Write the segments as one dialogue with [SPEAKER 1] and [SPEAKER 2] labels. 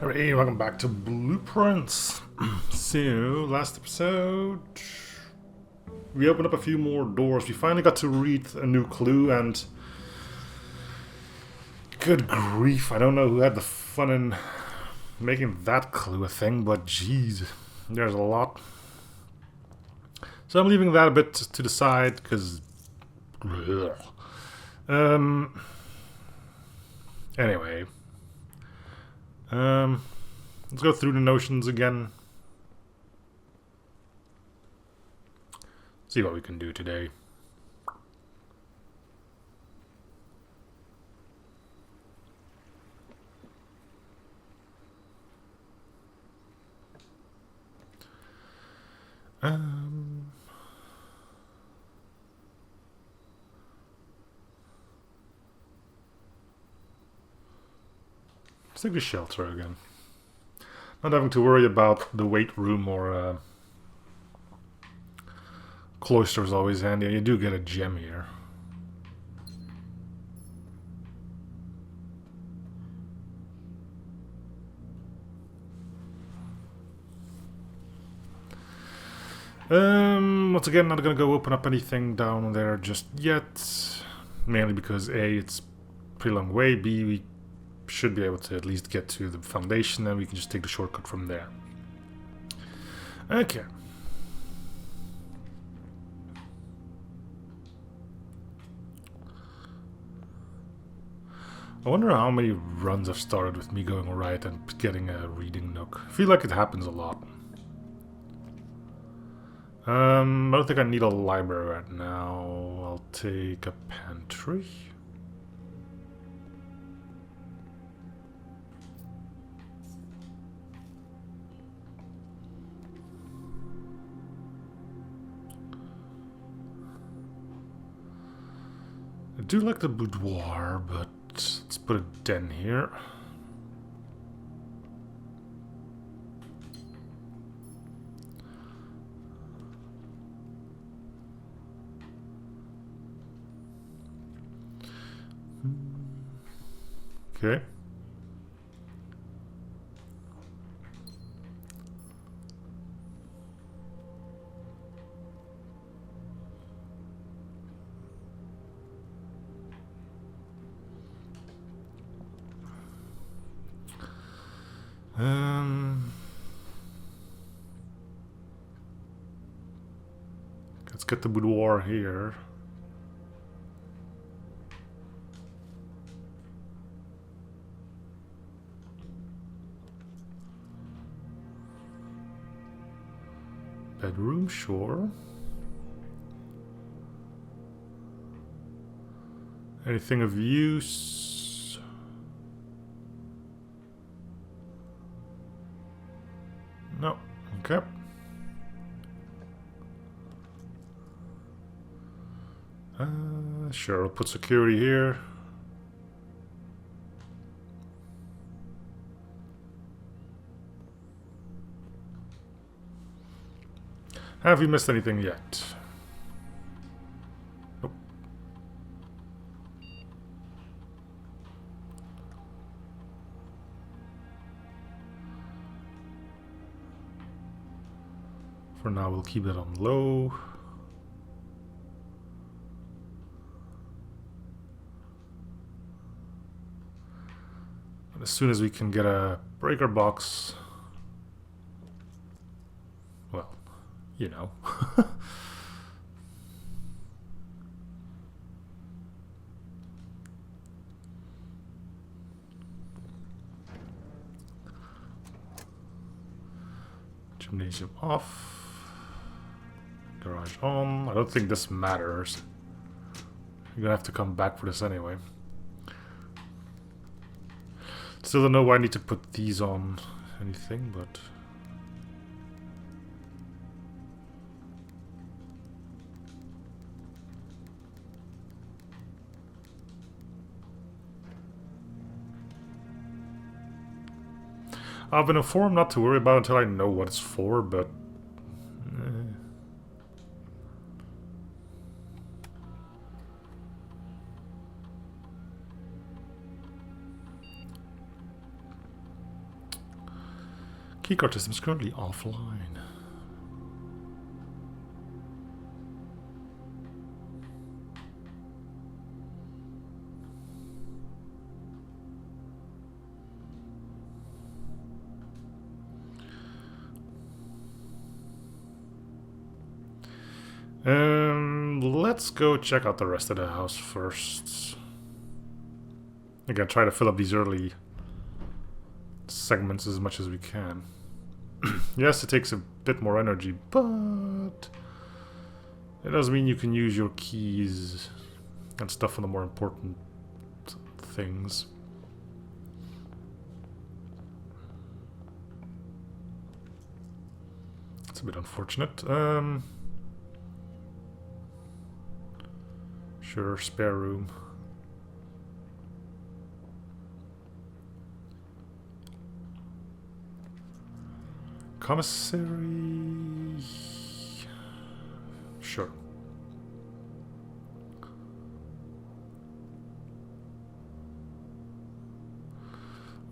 [SPEAKER 1] Hey, welcome back to Blueprince. So, last episode, we opened up a few more doors. We finally got to read a new clue, and good grief, I don't know who had the fun in making that clue a thing, but jeez, there's a lot. So I'm leaving that a bit to the side, because... Anyway. Let's go through the notions again. See what we can do today. Let's take the shelter again. Not having to worry about the weight room or cloister is always handy. You do get a gem here. Once again, not gonna go open up anything down there just yet. Mainly because A, it's a pretty long way. B, we should be able to at least get to the foundation, and we can just take the shortcut from there. Okay. I wonder how many runs I've started with me going right and getting a reading nook. I feel like it happens a lot. I don't think I need a library right now. I'll take a pantry. I do like the boudoir, but let's put a den here. Okay. Let's get the boudoir here. Bedroom, sure. Anything of use? No. Okay. Sure, we'll put security here. Have we missed anything yet? Nope. For now, we'll keep it on low. And as soon as we can get a breaker box, well, you know. Gymnasium off. Garage on. I don't think this matters. You're gonna have to come back for this anyway. Still don't know why I need to put these on anything, but... I've been informed not to worry about it until I know what it's for, but... Keycard system is currently offline. Let's go check out the rest of the house first. Again, try to fill up these early segments as much as we can. Yes, it takes a bit more energy, but it does mean you can use your keys and stuff on the more important things. It's a bit unfortunate. Sure, spare room. Commissary. Sure.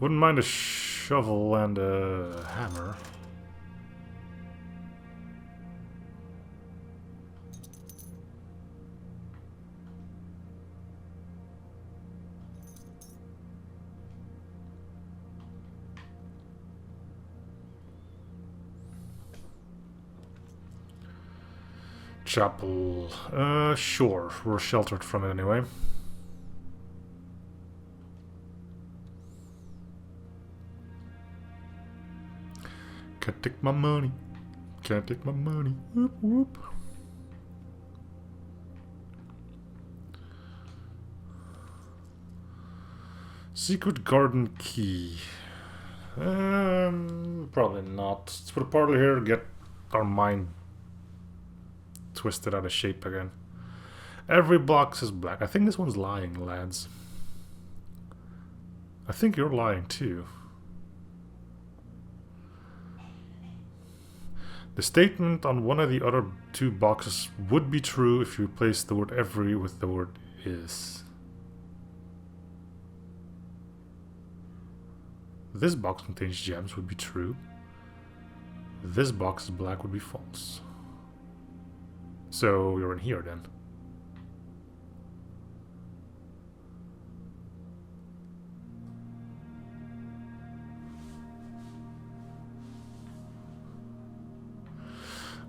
[SPEAKER 1] Wouldn't mind a shovel and a hammer. Chapel. Sure. We're sheltered from it anyway. Can't take my money. Can't take my money. Whoop whoop. Secret garden key. Probably not. Let's put a portal here, get our mind twisted out of shape again. Every box is black. I think this one's lying, lads. I think you're lying too. The statement on one of the other two boxes would be true if you replace the word every with the word is. This box contains gems would be true. This box is black would be false. So you're in here then.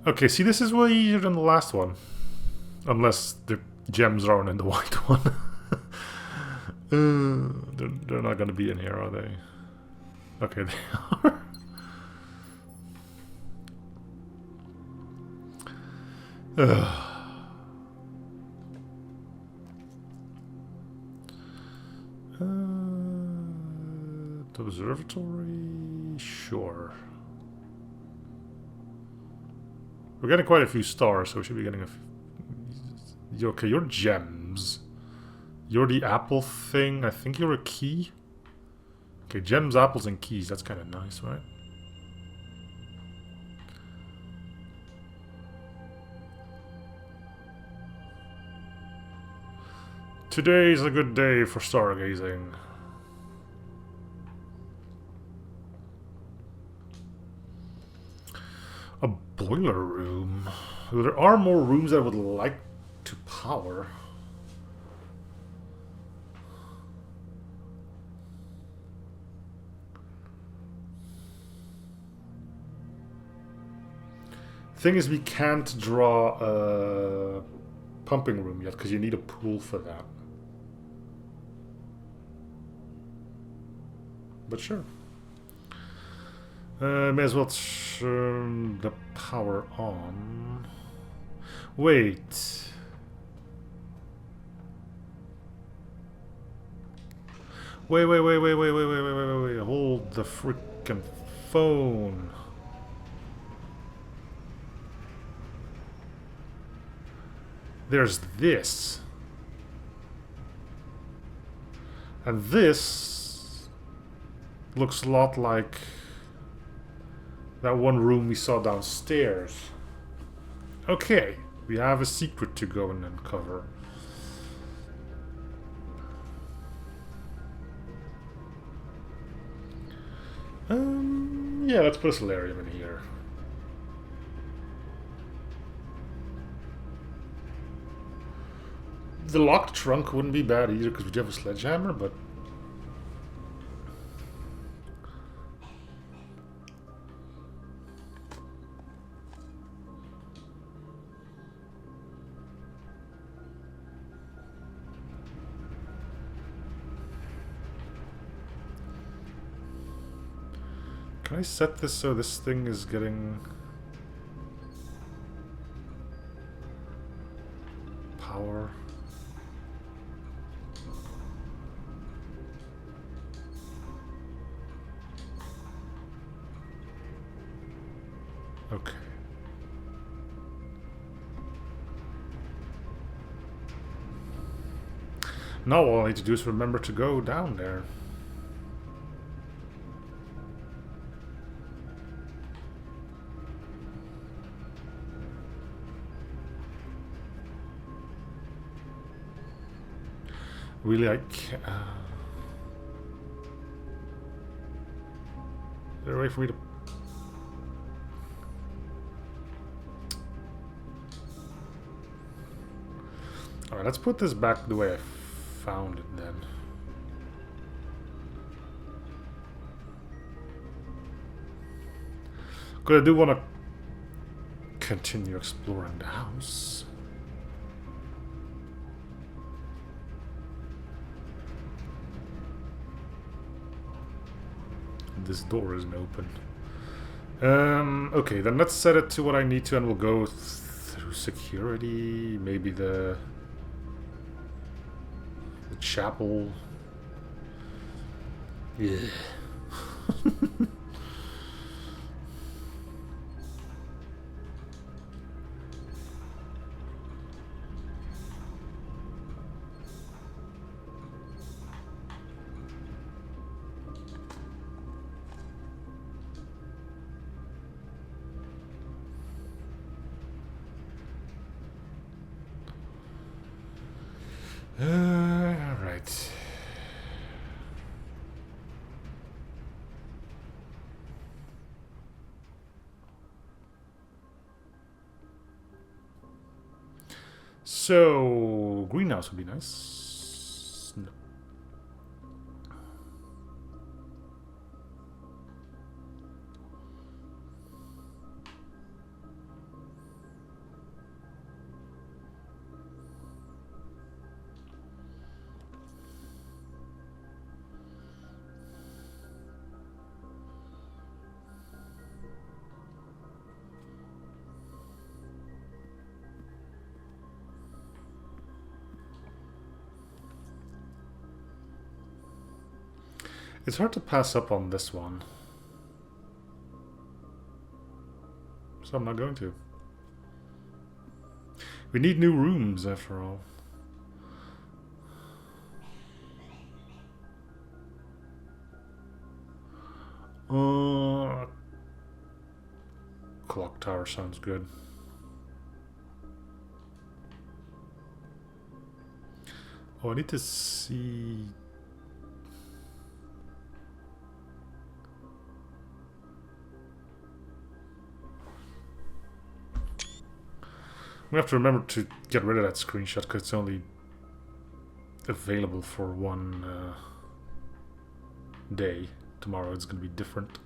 [SPEAKER 1] Okay, see, this is way easier than the last one. Unless the gems aren't in the white one. They're not going to be in here, are they? Okay, they are. The observatory? Sure. We're getting quite a few stars, so we should be getting a few. Okay, you're gems. You're the apple thing. I think you're a key. Okay, gems, apples, and keys. That's kind of nice, right? Today's a good day for stargazing. A boiler room. There are more rooms I would like to power. Thing is, we can't draw a pumping room yet because you need a pool for that. But sure. May as well turn the power on. Wait. Wait. Hold the freaking phone. There's this. And this looks a lot like that one room we saw downstairs. Okay, we have a secret to go and uncover. Yeah, let's put a solarium in here. The locked trunk wouldn't be bad either because we do have a sledgehammer, but... Can I set this so this thing is getting... power? Okay. Now all I need to do is remember to go down there. Really, I can't... is there a way for me to... Alright, let's put this back the way I found it then. Because I do want to continue exploring the house. This door isn't open. Okay, then let's set it to what I need to and we'll go through security. Maybe the chapel. Yeah. Alright. So, greenhouse would be nice. No. It's hard to pass up on this one. So I'm not going to. We need new rooms after all. Clock tower sounds good. Oh, I need to see... We have to remember to get rid of that screenshot because it's only available for one day. Tomorrow it's going to be different.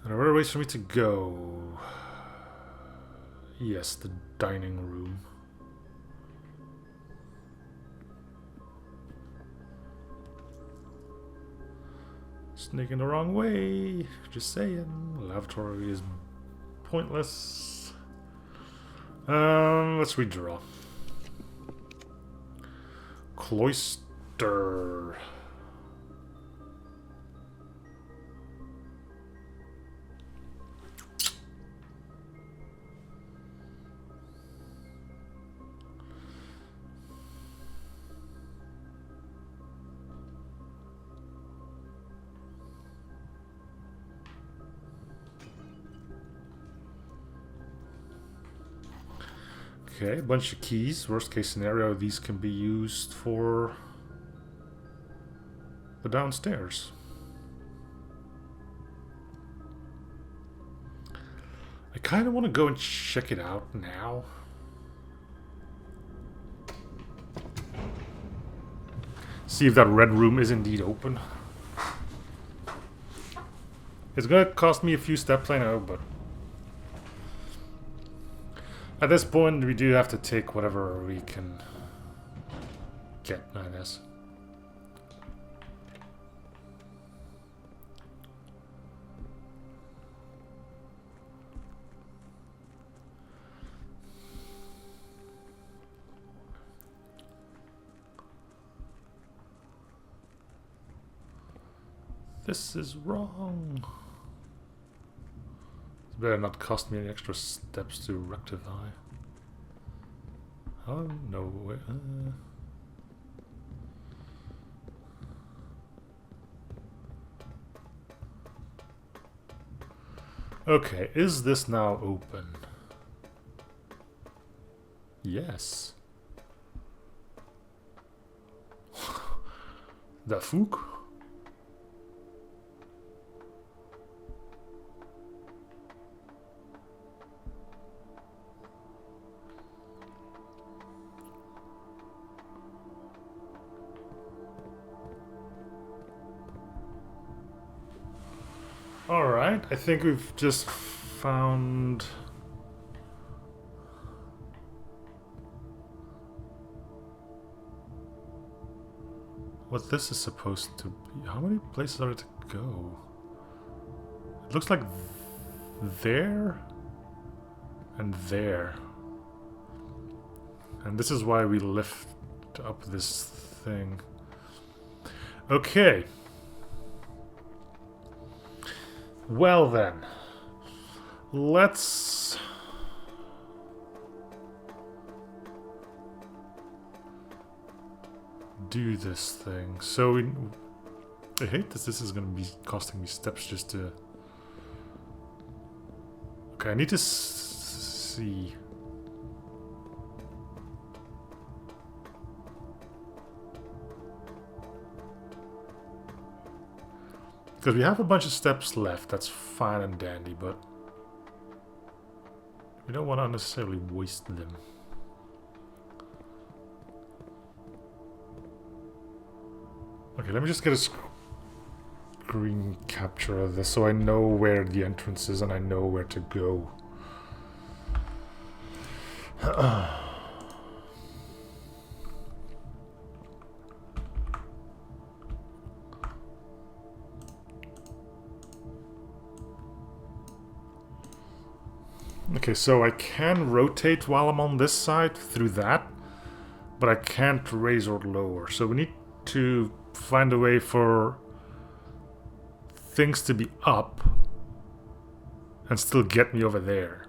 [SPEAKER 1] There are other ways for me to go. Yes, the dining room. Sneaking the wrong way. Just saying. Lavatory is pointless. Let's redraw. Cloister. Okay, a bunch of keys. Worst case scenario, these can be used for the downstairs. I kind of want to go and check it out now. See if that red room is indeed open. It's gonna cost me a few steps, I know, but at this point we do have to take whatever we can get, I guess. This is wrong. It better not cost me any extra steps to rectify. Oh no. Okay, is this now open? Yes. The fuck? Alright, I think we've just found what this is supposed to be. How many places are there to go? It looks like there and there. And this is why we lift up this thing. Okay. Well then, let's do this thing. So I hate this. This is going to be costing me steps just to... Okay, I need to see... Because we have a bunch of steps left, that's fine and dandy, but we don't want to unnecessarily waste them. Okay, let me just get a screen capture of this so I know where the entrance is and I know where to go. Okay, so I can rotate while I'm on this side through that, but I can't raise or lower. So we need to find a way for things to be up and still get me over there.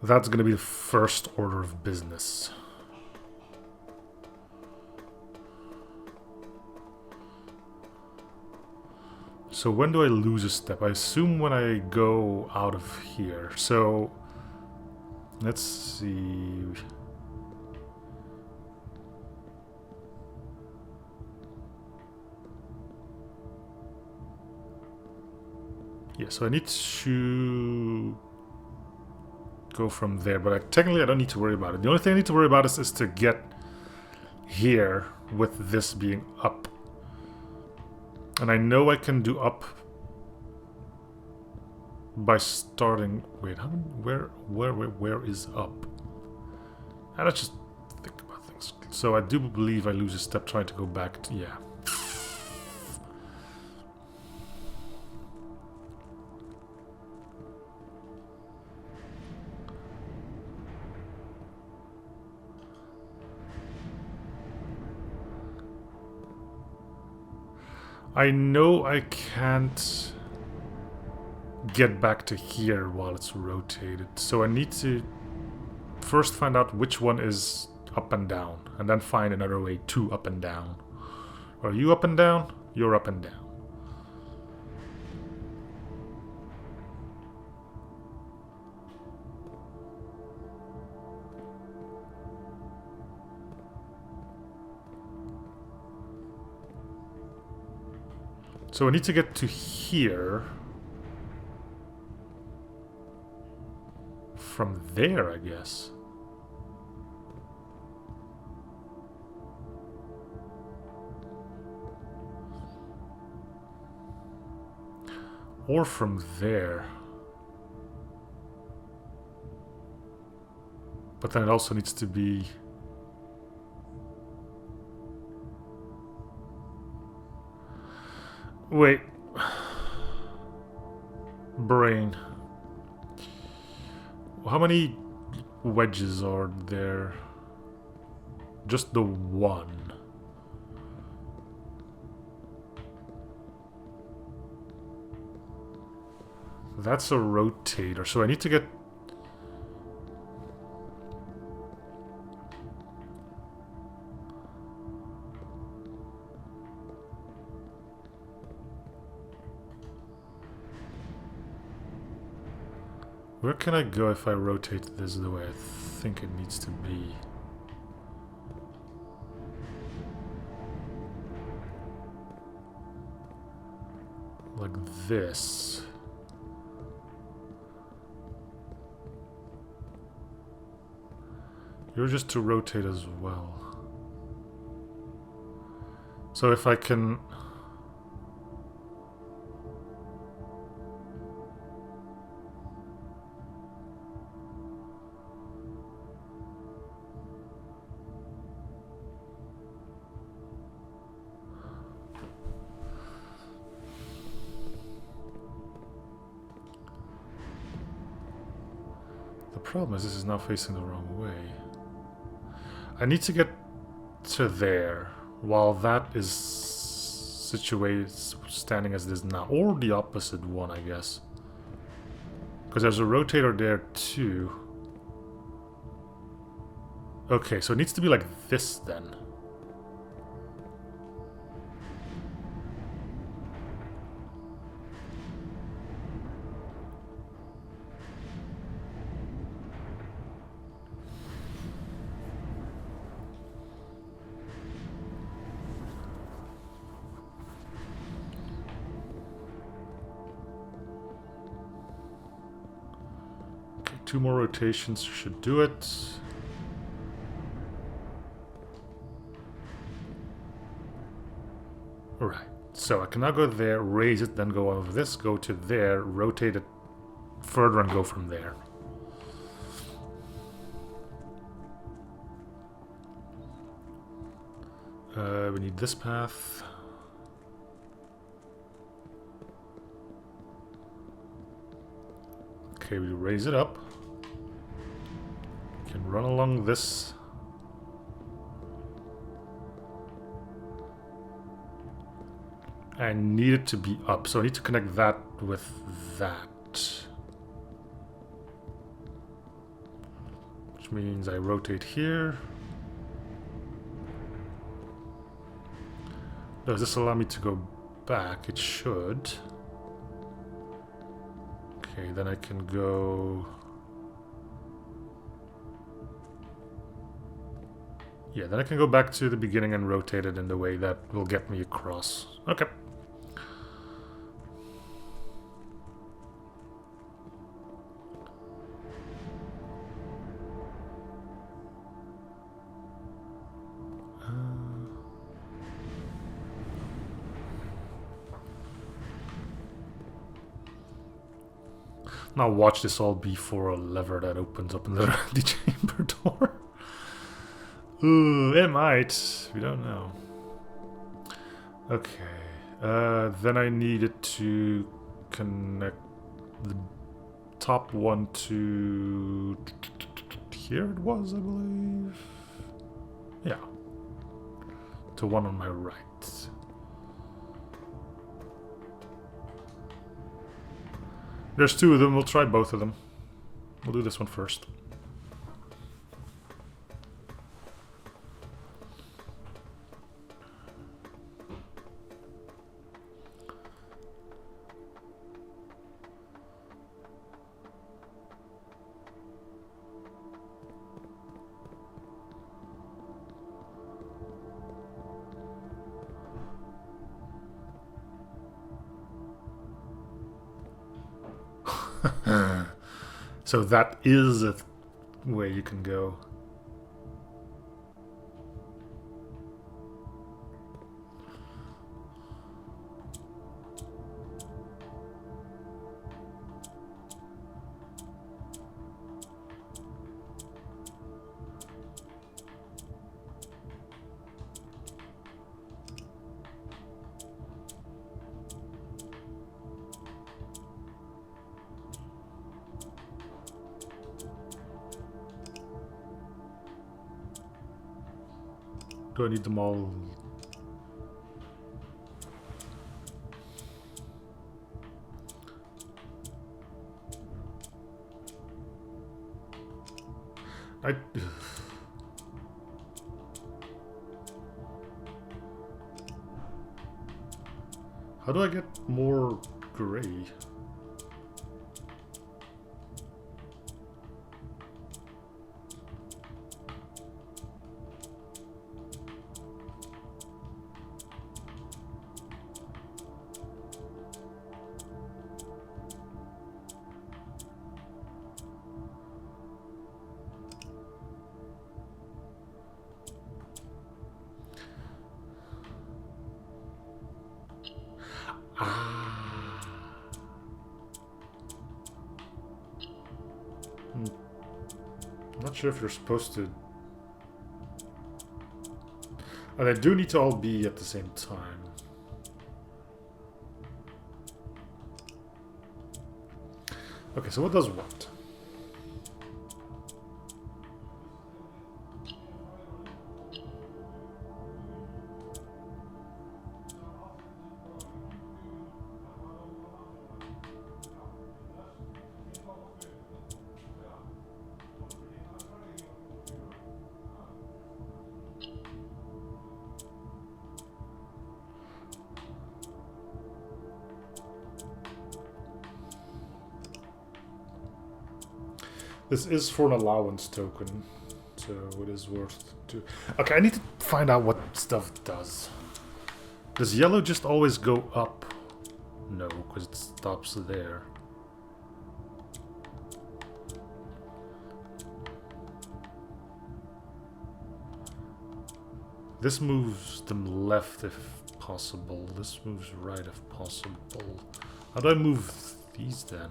[SPEAKER 1] That's going to be the first order of business. So when do I lose a step? I assume when I go out of here. So let's see. Yeah, so I need to go from there, but technically I don't need to worry about it. The only thing I need to worry about is to get here with this being up. And I know I can do up by starting... Wait, how, where is up? And let's just think about things. So I do believe I lose a step trying to go back to... Yeah. I know I can't get back to here while it's rotated, so I need to first find out which one is up and down, and then find another way to up and down. Are you up and down? You're up and down. So I need to get to here. From there, I guess. Or from there. But then it also needs to be... Wait. Brain. How many wedges are there? Just the one. That's a rotator, so I need to get... Where can I go if I rotate this the way I think it needs to be? Like this. You're just to rotate as well. So if I can... The problem is this is now facing the wrong way. I need to get to there while that is situated, standing as it is now. Or the opposite one, I guess. Because there's a rotator there too. Okay, so it needs to be like this then. Two more rotations should do it. Alright, so I can now go there, raise it, then go over this, go to there, rotate it further and go from there. We need this path. Okay, we raise it up. Can run along this. I need it to be up, so I need to connect that with that. Which means I rotate here. Does this allow me to go back? It should. Okay, then I can go... Yeah, then I can go back to the beginning and rotate it in the way that will get me across. Okay. Now watch this all be for a lever that opens up in the chamber door. Ooh, it might. We don't know. Okay. Then I needed to connect the top one to... Here it was, I believe. Yeah. To one on my right. There's two of them. We'll try both of them. We'll do this one first. So that is a way you can go. Do I need them all? How do I get more gray? I'm not sure if you're supposed to. And they do need to all be at the same time. Okay, so what does what? This is for an allowance token, so it is worth to. Okay, I need to find out what stuff does. Does yellow just always go up? No, because it stops there. This moves them left if possible. This moves right if possible. How do I move these then?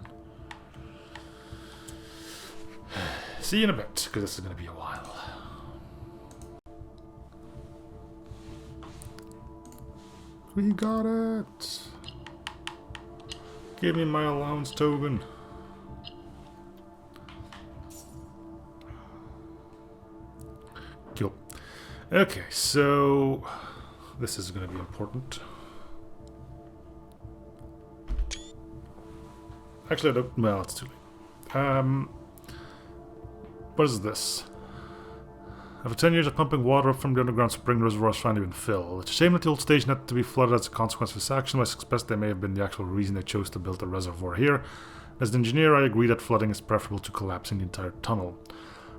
[SPEAKER 1] See you in a bit, because this is going to be a while. We got it! Give me my allowance token. Cool. Okay, so this is going to be important. Actually, I don't. Well, it's too late. What is this? After 10 years of pumping water up from the underground spring, the reservoir has finally been filled. It's a shame that the old station had to be flooded as a consequence of this action. I suspect they may have been the actual reason they chose to build the reservoir here. As an engineer, I agree that flooding is preferable to collapsing the entire tunnel.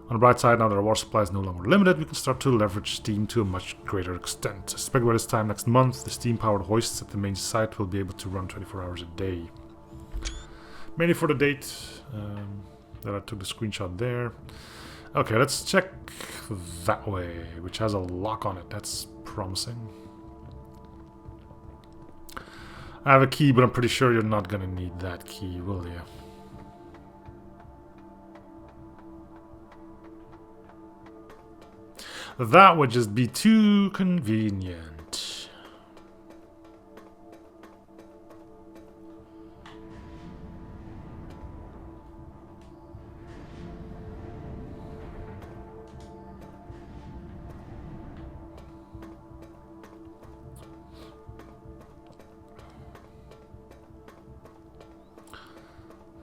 [SPEAKER 1] On the bright side, now that our water supply is no longer limited, we can start to leverage steam to a much greater extent. I suspect by this time next month, the steam-powered hoists at the main site will be able to run 24 hours a day. Mainly for the date that I took the screenshot there. Okay, let's check that way, which has a lock on it. That's promising. I have a key, but I'm pretty sure you're not going to need that key, will you? That would just be too convenient.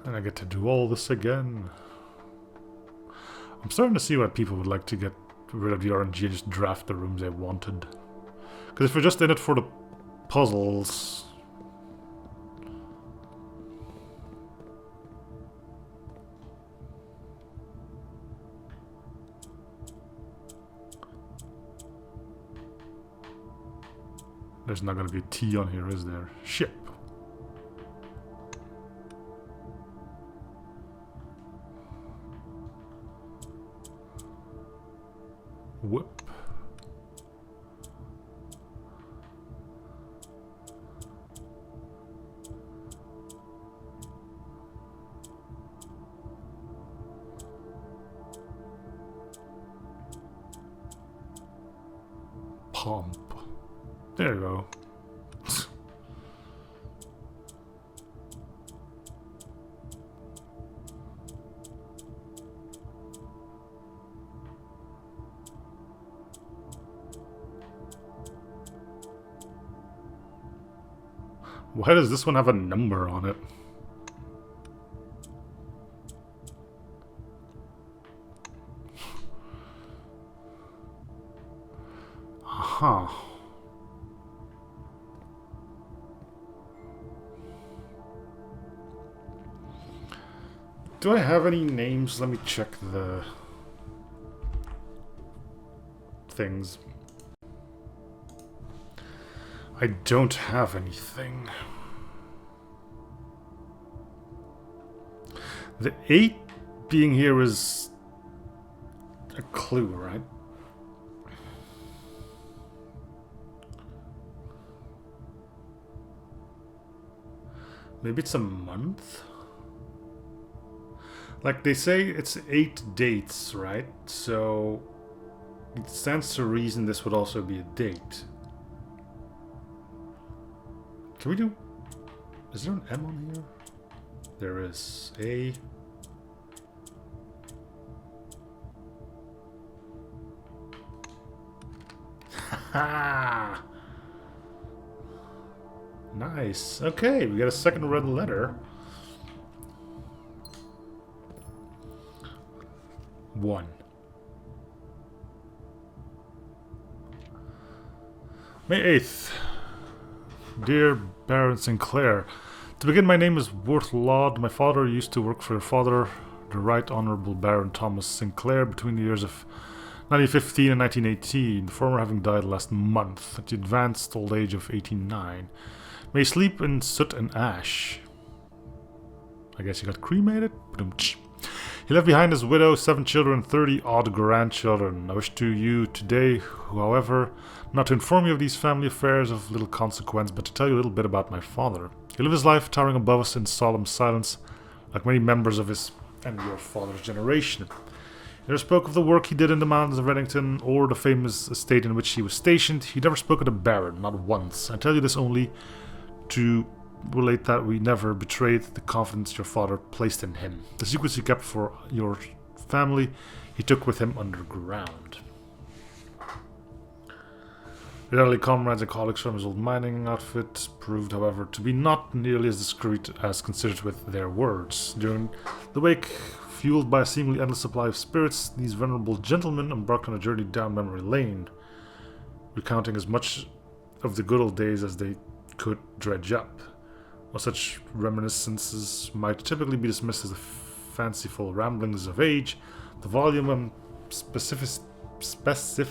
[SPEAKER 1] And I get to do all this again. I'm starting to see why people would like to get rid of the RNG and just draft the rooms they wanted. Because if you're just in it for the puzzles... There's not going to be a T on here, is there? Ship. comp. There you go. Why does this one have a number on it? Huh. Do I have any names? Let me check the things. I don't have anything. The 8 being here is a clue, right? Maybe it's a month? Like they say it's 8 dates, right? So it stands to reason this would also be a date. Can we do... Is there an M on here? There is. A... Haha! Nice. Okay, we got a second red letter. 1. May 8th. Dear Baron Sinclair, to begin, my name is Worth Laud. My father used to work for your father, the Right Honourable Baron Thomas Sinclair, between the years of 1915 and 1918, the former having died last month at the advanced old age of 89. May he sleep in soot and ash. I guess he got cremated? He left behind his widow, 7 children, 30 odd grandchildren. I wish to you today, however, not to inform you of these family affairs of little consequence, but to tell you a little bit about my father. He lived his life towering above us in solemn silence, like many members of his and your father's generation. He never spoke of the work he did in the mountains of Reddington, or the famous estate in which he was stationed. He never spoke of the Baron, not once. I tell you this only to relate that we never betrayed the confidence your father placed in him. The secrets he kept for your family, he took with him underground. The elderly comrades and colleagues from his old mining outfit proved, however, to be not nearly as discreet as considered with their words. During the wake, fueled by a seemingly endless supply of spirits, these venerable gentlemen embarked on a journey down memory lane, recounting as much of the good old days as they could dredge up. While such reminiscences might typically be dismissed as the fanciful ramblings of age, the volume and specificity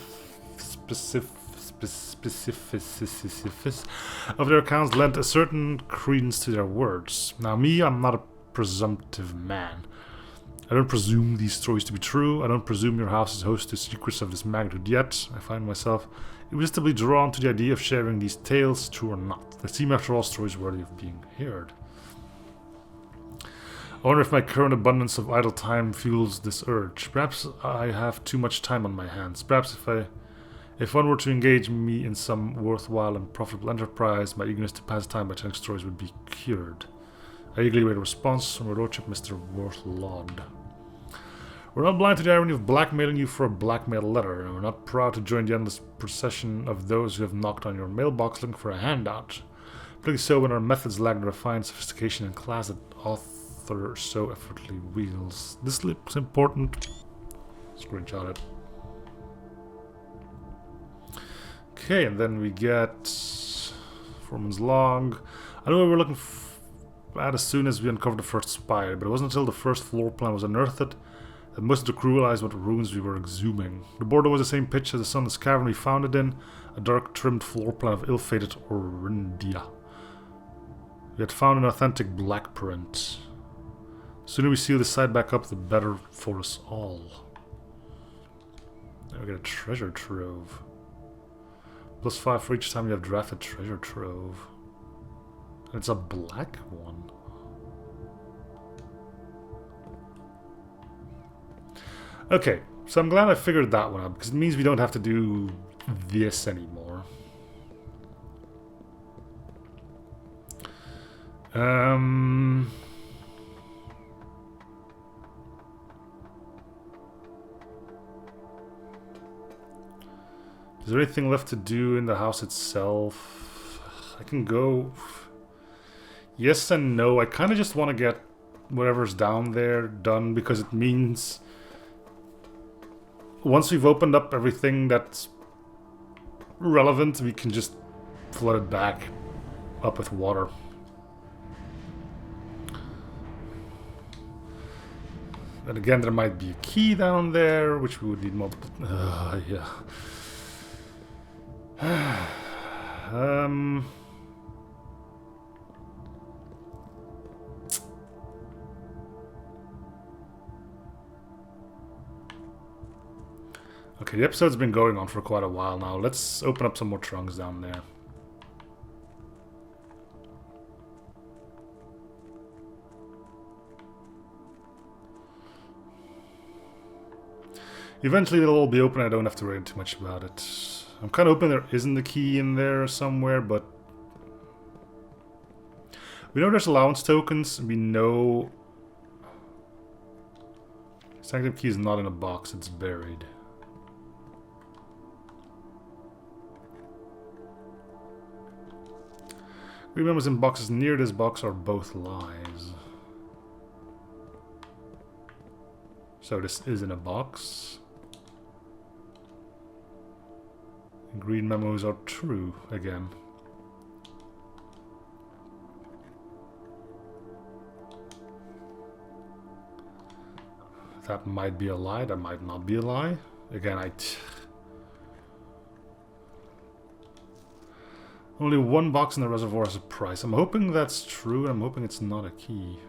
[SPEAKER 1] of their accounts lent a certain credence to their words. Now me, I'm not a presumptive man. I don't presume these stories to be true. I don't presume your house is host to secrets of this magnitude, yet I find myself irresistibly drawn to the idea of sharing these tales, true or not. They seem, after all, stories worthy of being heard. I wonder if my current abundance of idle time fuels this urge. Perhaps I have too much time on my hands. Perhaps if one were to engage me in some worthwhile and profitable enterprise, my eagerness to pass time by telling stories would be cured. I eagerly await a response from your lordship, Mr. Worth Laud. We're not blind to the irony of blackmailing you for a blackmail letter, and we're not proud to join the endless procession of those who have knocked on your mailbox looking for a handout. Particularly so when our methods lack the refined sophistication and class that author so effortlessly wields. This looks important. Screenshot it. Okay, and then we get Foreman's log. I know we were looking at as soon as we uncovered the first spire, but it wasn't until the first floor plan was unearthed that most of the crew realized what ruins we were exhuming. The border was the same pitch as the sunless cavern we found it in, a dark trimmed floor plan of ill-fated Orindia. We had found an authentic black print. The sooner we seal this side back up, the better for us all. Now we get a treasure trove. +5 for each time you have drafted treasure trove. And it's a black one. Okay, so I'm glad I figured that one out, because it means we don't have to do this anymore. Um... Is there anything left to do in the house itself? I can go... Yes and no. I kind of just want to get whatever's down there done because it means once we've opened up everything that's relevant, we can just flood it back up with water. And again, there might be a key down there, which we would need multiple... yeah. Okay, the episode's been going on for quite a while now. Let's open up some more trunks down there. Eventually it'll all be open, I don't have to worry too much about it. I'm kind of hoping there isn't a key in there somewhere, but... We know there's allowance tokens, we know... This active key is not in a box, it's buried. Green memos in boxes near this box are both lies. So this is in a box. Green memos are true again. That might be a lie, that might not be a lie. Again, only one box in the reservoir has a price. I'm hoping that's true, I'm hoping it's not a key.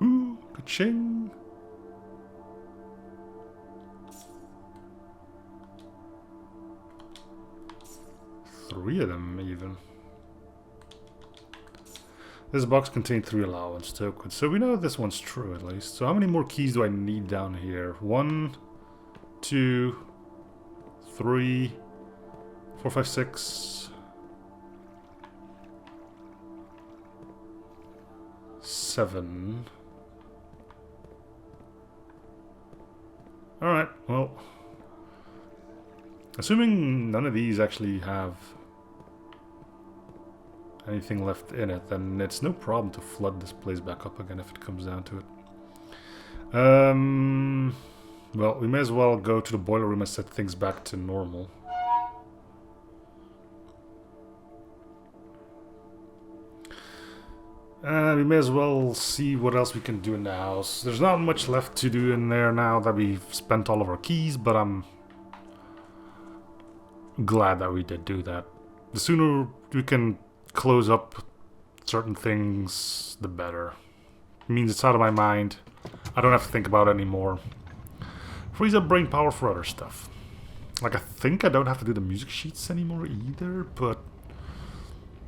[SPEAKER 1] Ooh, ka-ching! Three of them, even. This box contained 3 allowance tokens, so we know this one's true at least. So how many more keys do I need down here? 1, 2, 3, 4, 5, 6, 7. Alright, well. Assuming none of these actually have anything left in it, then it's no problem to flood this place back up again if it comes down to it. Well, we may as well go to the boiler room and set things back to normal. We may as well see what else we can do in the house. There's not much left to do in there now that we've spent all of our keys, but I'm glad that we did do that. The sooner we can close up certain things, the better. It means it's out of my mind. I don't have to think about it anymore. Frees up brain power for other stuff. Like, I think I don't have to do the music sheets anymore either, but...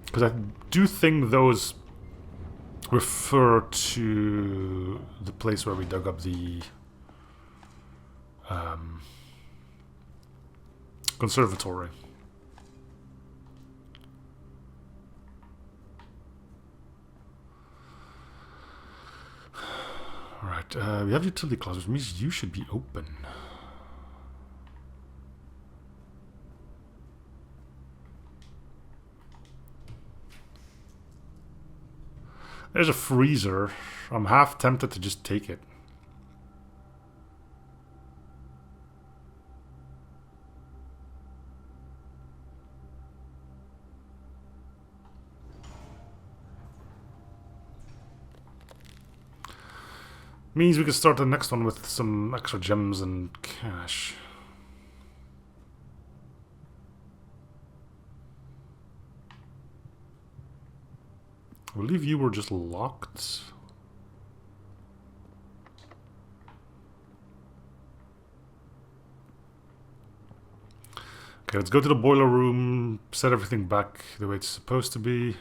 [SPEAKER 1] Because I do think those refer to the place where we dug up the conservatory. Alright, we have utility clause, which means you should be open. There's a freezer. I'm half tempted to just take it. Means we can start the next one with some extra gems and cash. I believe you were just locked. Okay, let's go to the boiler room, set everything back the way it's supposed to be.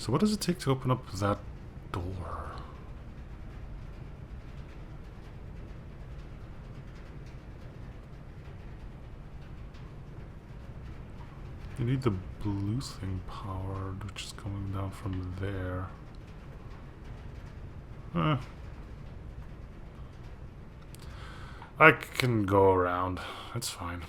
[SPEAKER 1] So what does it take to open up that door? You need the blue thing powered, which is coming down from there. I can go around. It's fine.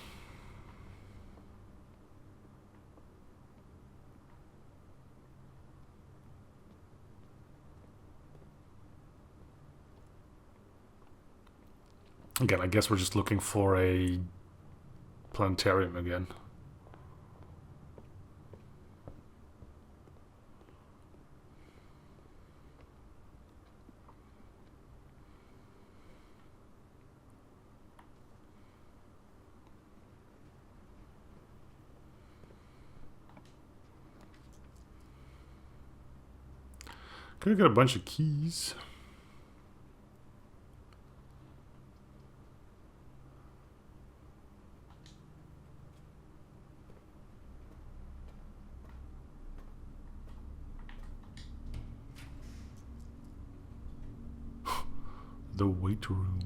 [SPEAKER 1] Again, I guess we're just looking for a planetarium again. Could get a bunch of keys. The weight room.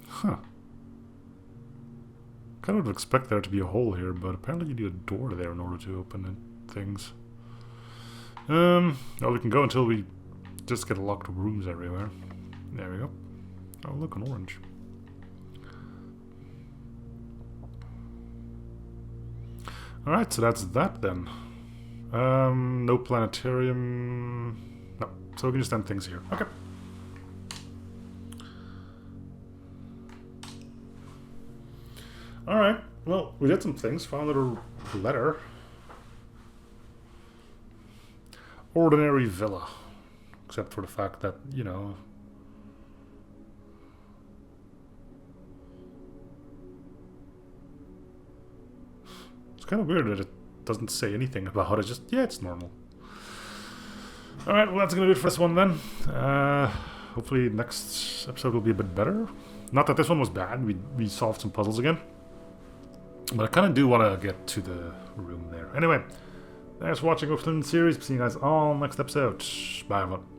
[SPEAKER 1] Huh. Kind of would expect there to be a hole here, but apparently you need a door there in order to open things. Well, we can go until we just get locked rooms everywhere. There we go. Oh, look, an orange. Alright, so that's that then. No planetarium. No, so we can just end things here. Okay. Alright, well, we did some things. Found a little letter. Ordinary villa. Except for the fact that, you know... It's kind of weird that it doesn't say anything about it. Just, yeah, it's normal. Alright, well, that's going to do it for this one then. Hopefully next episode will be a bit better. Not that this one was bad. We solved some puzzles again. But I kind of do want to get to the room there. Anyway, thanks for watching the series. See you guys all next episode. Bye, everyone.